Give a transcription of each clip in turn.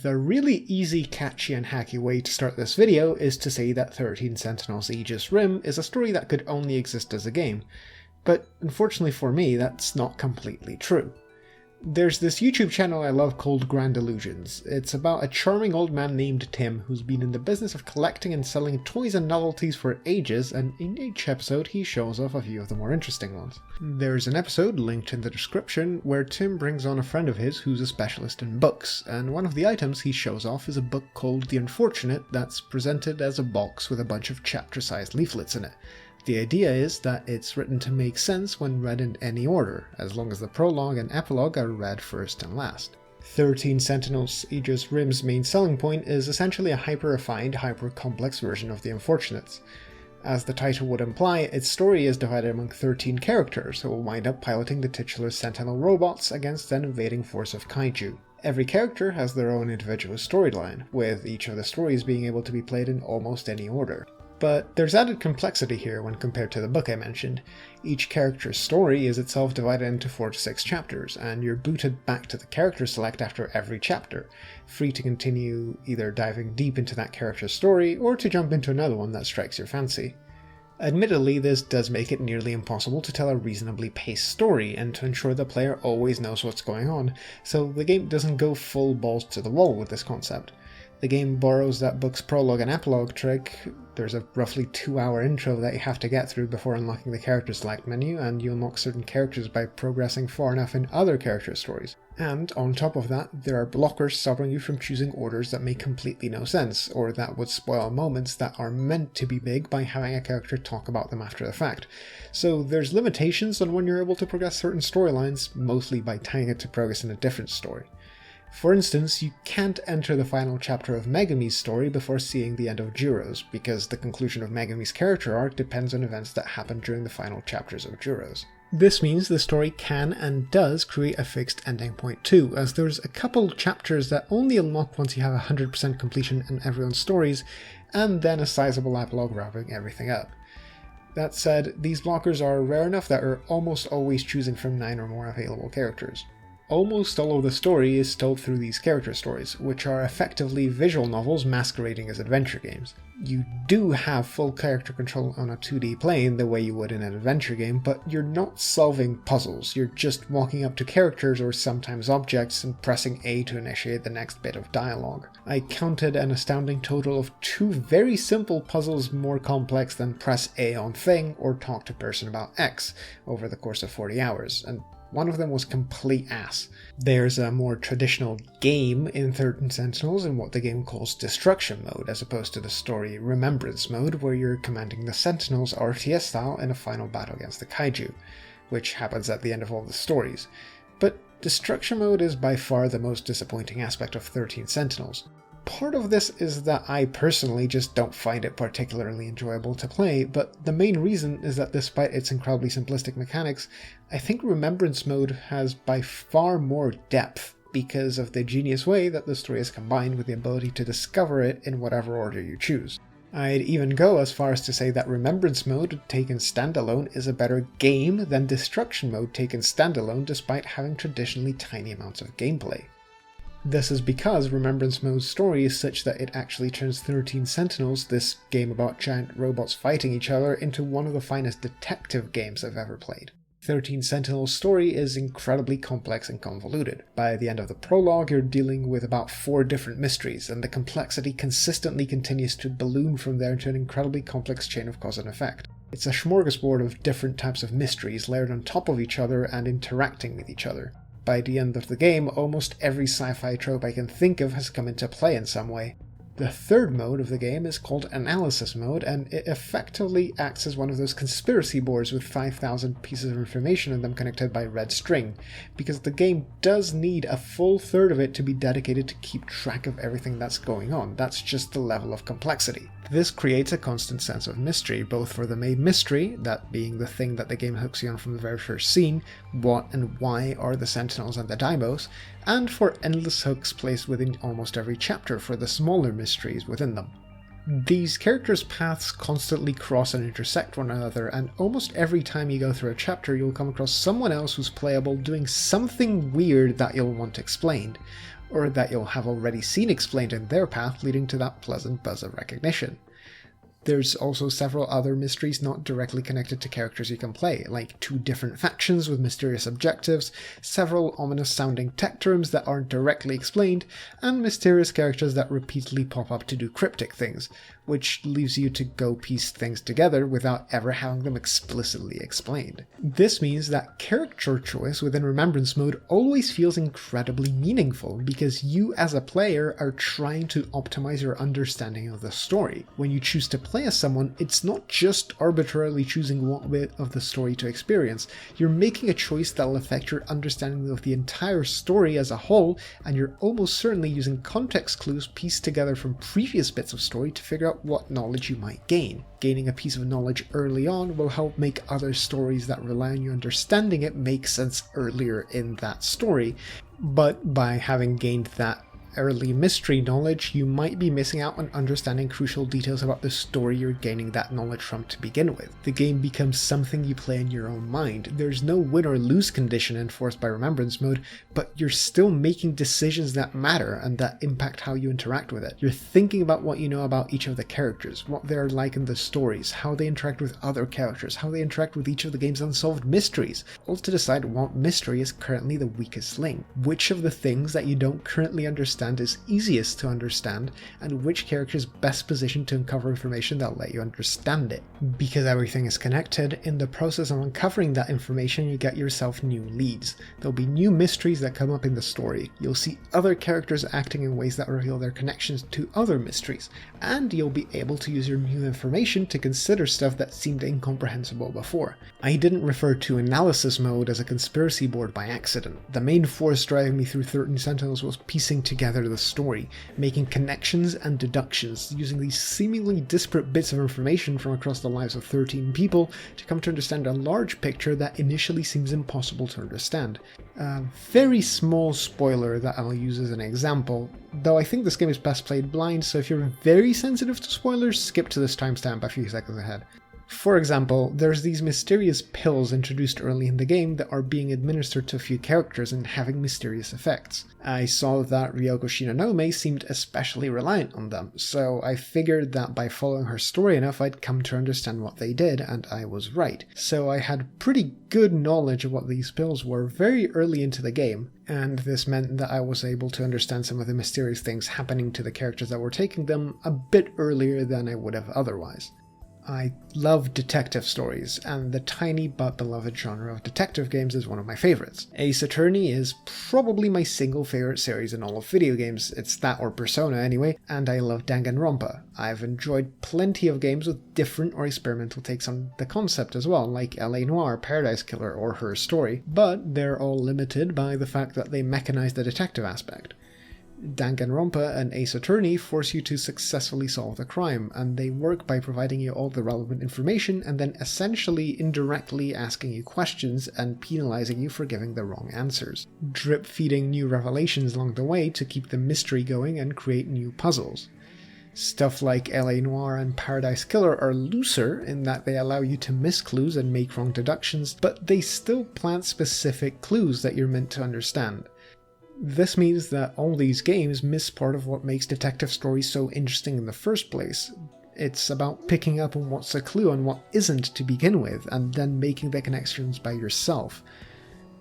The really easy, catchy and hacky way to start this video is to say that 13 Sentinels Aegis Rim is a story that could only exist as a game, but unfortunately for me that's not completely true. There's this YouTube channel I love called Grand Illusions. It's about a charming old man named Tim who's been in the business of collecting and selling toys and novelties for ages, and in each episode he shows off a few of the more interesting ones. There's an episode linked in the description where Tim brings on a friend of his who's a specialist in books, and one of the items he shows off is a book called The Unfortunate that's presented as a box with a bunch of chapter-sized leaflets in it. The idea is that it's written to make sense when read in any order, as long as the prologue and epilogue are read first and last. 13 Sentinels Aegis Rim's main selling point is essentially a hyper-refined, hyper-complex version of The Unfortunates. As the title would imply, its story is divided among 13 characters who will wind up piloting the titular Sentinel robots against an invading force of kaiju. Every character has their own individual storyline, with each of the stories being able to be played in almost any order. But there's added complexity here when compared to the book I mentioned. Each character's story is itself divided into 4 to 6 chapters, and you're booted back to the character select after every chapter, free to continue either diving deep into that character's story or to jump into another one that strikes your fancy. Admittedly, this does make it nearly impossible to tell a reasonably paced story and to ensure the player always knows what's going on, so the game doesn't go full balls to the wall with this concept. The game borrows that book's prologue and epilogue trick. There's a roughly 2-hour intro that you have to get through before unlocking the character select menu, and you unlock certain characters by progressing far enough in other character stories. And on top of that, there are blockers stopping you from choosing orders that make completely no sense, or that would spoil moments that are meant to be big by having a character talk about them after the fact. So there's limitations on when you're able to progress certain storylines, mostly by tying it to progress in a different story. For instance, you can't enter the final chapter of Megumi's story before seeing the end of Juro's, because the conclusion of Megumi's character arc depends on events that happen during the final chapters of Juro's. This means the story can and does create a fixed ending point too, as there's a couple chapters that only unlock once you have 100% completion in everyone's stories, and then a sizable epilogue wrapping everything up. That said, these blockers are rare enough that you're almost always choosing from 9 or more available characters. Almost all of the story is told through these character stories, which are effectively visual novels masquerading as adventure games. You do have full character control on a 2D plane the way you would in an adventure game, but you're not solving puzzles, you're just walking up to characters or sometimes objects and pressing A to initiate the next bit of dialogue. I counted an astounding total of 2 very simple puzzles more complex than press A on thing or talk to person about X over the course of 40 hours, and one of them was complete ass. There's a more traditional game in 13 Sentinels in what the game calls Destruction Mode, as opposed to the story Remembrance Mode, where you're commanding the Sentinels RTS style in a final battle against the kaiju, which happens at the end of all the stories. But Destruction Mode is by far the most disappointing aspect of 13 Sentinels. Part of this is that I personally just don't find it particularly enjoyable to play, but the main reason is that despite its incredibly simplistic mechanics, I think Remembrance Mode has by far more depth because of the genius way that the story is combined with the ability to discover it in whatever order you choose. I'd even go as far as to say that Remembrance Mode taken standalone is a better game than Destruction Mode taken standalone despite having traditionally tiny amounts of gameplay. This is because Remembrance Mode's story is such that it actually turns 13 Sentinels, this game about giant robots fighting each other, into one of the finest detective games I've ever played. 13 Sentinels' story is incredibly complex and convoluted. By the end of the prologue, you're dealing with about 4 different mysteries, and the complexity consistently continues to balloon from there into an incredibly complex chain of cause and effect. It's a smorgasbord of different types of mysteries layered on top of each other and interacting with each other. By the end of the game, almost every sci-fi trope I can think of has come into play in some way. The third mode of the game is called Analysis Mode, and it effectively acts as one of those conspiracy boards with 5,000 pieces of information in them connected by red string, because the game does need a full third of it to be dedicated to keep track of everything that's going on. That's just the level of complexity. This creates a constant sense of mystery, both for the main mystery, that being the thing that the game hooks you on from the very first scene, what and why are the Sentinels and the Daimos, and for endless hooks placed within almost every chapter for the smaller mysteries within them. These characters' paths constantly cross and intersect one another, and almost every time you go through a chapter you'll come across someone else who's playable doing something weird that you'll want explained, or that you'll have already seen explained in their path, leading to that pleasant buzz of recognition. There's also several other mysteries not directly connected to characters you can play, like 2 different factions with mysterious objectives, several ominous-sounding tech terms that aren't directly explained, and mysterious characters that repeatedly pop up to do cryptic things, which leaves you to go piece things together without ever having them explicitly explained. This means that character choice within Remembrance mode always feels incredibly meaningful, because you as a player are trying to optimize your understanding of the story. When you choose to play as someone, it's not just arbitrarily choosing what bit of the story to experience. You're making a choice that will affect your understanding of the entire story as a whole, and you're almost certainly using context clues pieced together from previous bits of story to figure out what knowledge you might gain. Gaining a piece of knowledge early on will help make other stories that rely on you understanding it make sense earlier in that story, but by having gained that early mystery knowledge, you might be missing out on understanding crucial details about the story you're gaining that knowledge from to begin with. The game becomes something you play in your own mind. There's no win or lose condition enforced by Remembrance mode, but you're still making decisions that matter and that impact how you interact with it. You're thinking about what you know about each of the characters, what they're like in the stories, how they interact with other characters, how they interact with each of the game's unsolved mysteries, all to decide what mystery is currently the weakest link, which of the things that you don't currently understand is easiest to understand, and which character is best positioned to uncover information that'll let you understand it. Because everything is connected, in the process of uncovering that information you get yourself new leads. There'll be new mysteries that come up in the story, you'll see other characters acting in ways that reveal their connections to other mysteries, and you'll be able to use your new information to consider stuff that seemed incomprehensible before. I didn't refer to analysis mode as a conspiracy board by accident. The main force driving me through 13 Sentinels was piecing together the story, making connections and deductions, using these seemingly disparate bits of information from across the lives of 13 people to come to understand a large picture that initially seems impossible to understand. A very small spoiler that I'll use as an example, though I think this game is best played blind, so if you're very sensitive to spoilers, skip to this timestamp a few seconds ahead. For example, there's these mysterious pills introduced early in the game that are being administered to a few characters and having mysterious effects. I saw that Ryoko Shinonome seemed especially reliant on them, so I figured that by following her story enough I'd come to understand what they did, and I was right. So I had pretty good knowledge of what these pills were very early into the game, and this meant that I was able to understand some of the mysterious things happening to the characters that were taking them a bit earlier than I would have otherwise. I love detective stories, and the tiny but beloved genre of detective games is one of my favorites. Ace Attorney is probably my single favorite series in all of video games. It's that or Persona anyway, and I love Danganronpa. I've enjoyed plenty of games with different or experimental takes on the concept as well, like LA Noire, Paradise Killer, or Her Story, but they're all limited by the fact that they mechanize the detective aspect. Danganronpa and Ace Attorney force you to successfully solve the crime, and they work by providing you all the relevant information and then essentially indirectly asking you questions and penalizing you for giving the wrong answers, drip feeding new revelations along the way to keep the mystery going and create new puzzles. Stuff like LA Noire and Paradise Killer are looser in that they allow you to miss clues and make wrong deductions, but they still plant specific clues that you're meant to understand. This means that all these games miss part of what makes detective stories so interesting in the first place. It's about picking up on what's a clue and what isn't to begin with, and then making the connections by yourself.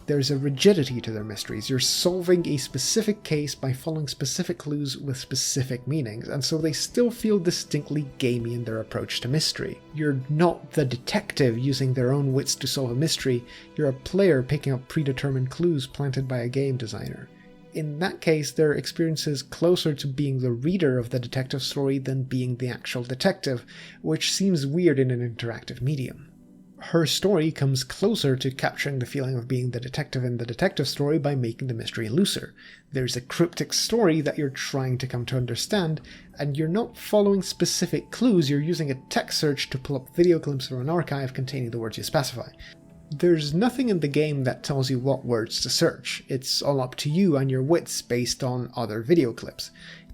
There's a rigidity to their mysteries. You're solving a specific case by following specific clues with specific meanings, and so they still feel distinctly gamey in their approach to mystery. You're not the detective using their own wits to solve a mystery, you're a player picking up predetermined clues planted by a game designer. In that case, their experience is closer to being the reader of the detective story than being the actual detective, which seems weird in an interactive medium. Her Story comes closer to capturing the feeling of being the detective in the detective story by making the mystery looser. There's a cryptic story that you're trying to come to understand, and you're not following specific clues, you're using a text search to pull up video clips from an archive containing the words you specify. There's nothing in the game that tells you what words to search. It's all up to you and your wits based on other video clips.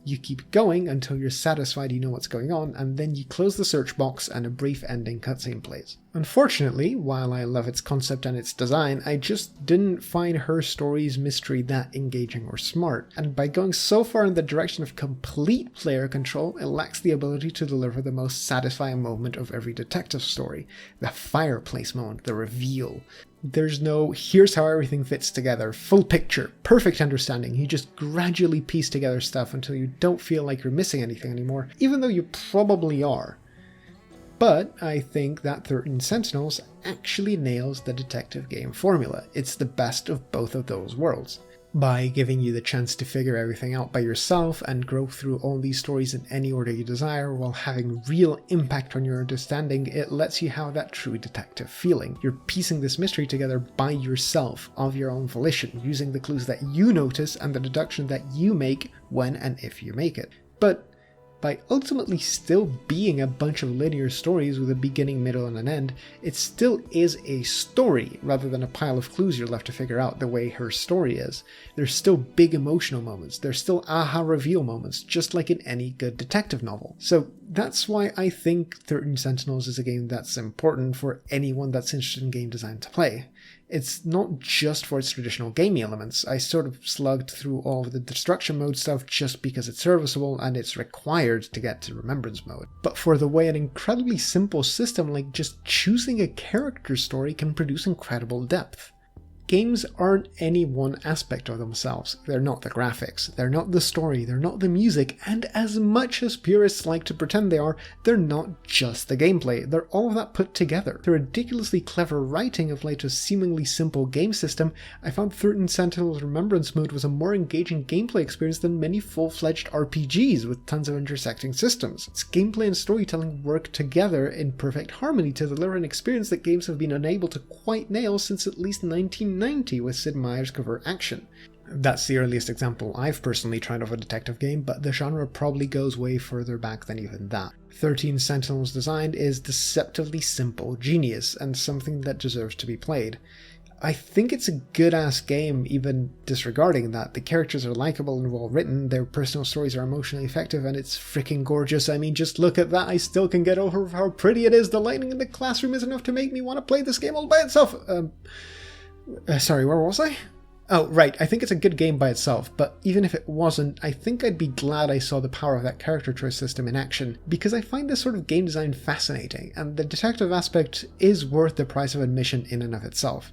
You keep going until you're satisfied you know what's going on, and then you close the search box and a brief ending cutscene plays. Unfortunately, while I love its concept and its design, I just didn't find her story's mystery that engaging or smart, and by going so far in the direction of complete player control, it lacks the ability to deliver the most satisfying moment of every detective story, the fireplace moment, the reveal. There's no, here's how everything fits together, full picture, perfect understanding. You just gradually piece together stuff until you don't feel like you're missing anything anymore, even though you probably are. But I think that 13 Sentinels actually nails the detective game formula. It's the best of both of those worlds. By giving you the chance to figure everything out by yourself and grow through all these stories in any order you desire while having real impact on your understanding, it lets you have that true detective feeling. You're piecing this mystery together by yourself, of your own volition, using the clues that you notice and the deduction that you make when and if you make it. But by ultimately still being a bunch of linear stories with a beginning, middle, and an end, it still is a story rather than a pile of clues you're left to figure out the way her story is. There's still big emotional moments, there's still aha reveal moments, just like in any good detective novel. So that's why I think 13 Sentinels is a game that's important for anyone that's interested in game design to play. It's not just for its traditional gaming elements. I sort of slugged through all of the destruction mode stuff just because it's serviceable and it's required to get to remembrance mode. But for the way an incredibly simple system like just choosing a character story can produce incredible depth. Games aren't any one aspect of themselves. They're not the graphics, they're not the story, they're not the music, and as much as purists like to pretend they are, they're not just the gameplay, they're all of that put together. The ridiculously clever writing of Leito's seemingly simple game system, I found 13 Sentinels Remembrance Mode was a more engaging gameplay experience than many full-fledged RPGs with tons of intersecting systems. Its gameplay and storytelling work together in perfect harmony to deliver an experience that games have been unable to quite nail since at least 1990 with Sid Meier's covert action. That's the earliest example I've personally tried of a detective game, but the genre probably goes way further back than even that. 13 Sentinels design is deceptively simple genius, and something that deserves to be played. I think it's a good-ass game, even disregarding that. The characters are likable and well-written, their personal stories are emotionally effective, and it's freaking gorgeous. I mean, just look at that, I still can get over how pretty it is. The lighting in the classroom is enough to make me want to play this game all by itself. Sorry, where was I? Oh, right, I think it's a good game by itself, but even if it wasn't, I think I'd be glad I saw the power of that character choice system in action, because I find this sort of game design fascinating, and the detective aspect is worth the price of admission in and of itself.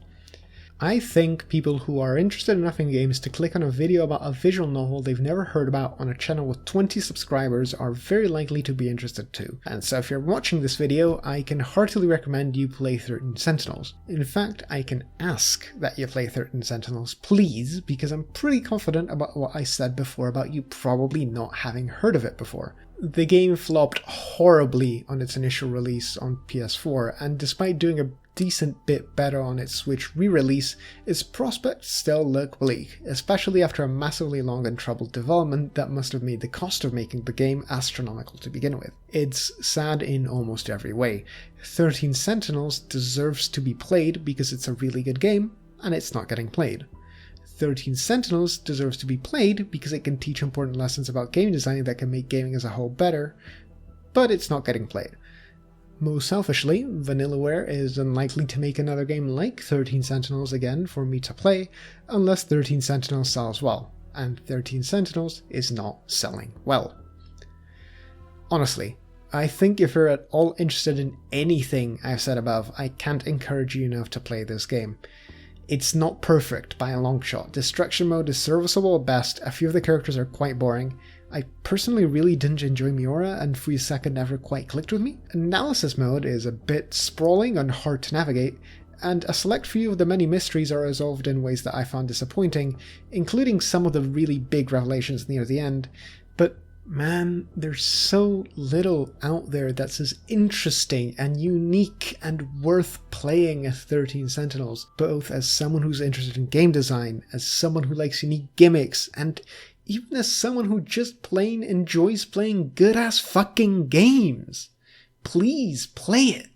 I think people who are interested enough in games to click on a video about a visual novel they've never heard about on a channel with 20 subscribers are very likely to be interested too. And so if you're watching this video, I can heartily recommend you play 13 Sentinels. In fact, I can ask that you play 13 Sentinels, please, because I'm pretty confident about what I said before about you probably not having heard of it before. The game flopped horribly on its initial release on PS4, and despite doing a decent bit better on its Switch re-release, its prospects still look bleak, especially after a massively long and troubled development that must have made the cost of making the game astronomical to begin with. It's sad in almost every way. 13 Sentinels deserves to be played because it's a really good game, and it's not getting played. 13 Sentinels deserves to be played because it can teach important lessons about game design that can make gaming as a whole better, but it's not getting played. Most selfishly, Vanillaware is unlikely to make another game like 13 Sentinels again for me to play, unless 13 Sentinels sells well, and 13 Sentinels is not selling well. Honestly, I think if you're at all interested in anything I've said above, I can't encourage you enough to play this game. It's not perfect by a long shot. Destruction mode is serviceable at best, a few of the characters are quite boring. I personally really didn't enjoy Miura, and Fuyusaka never quite clicked with me. Analysis mode is a bit sprawling and hard to navigate, and a select few of the many mysteries are resolved in ways that I found disappointing, including some of the really big revelations near the end. But man, there's so little out there that's as interesting and unique and worth playing as 13 Sentinels, both as someone who's interested in game design, as someone who likes unique gimmicks, and even as someone who just plain enjoys playing good-ass fucking games. Please play it.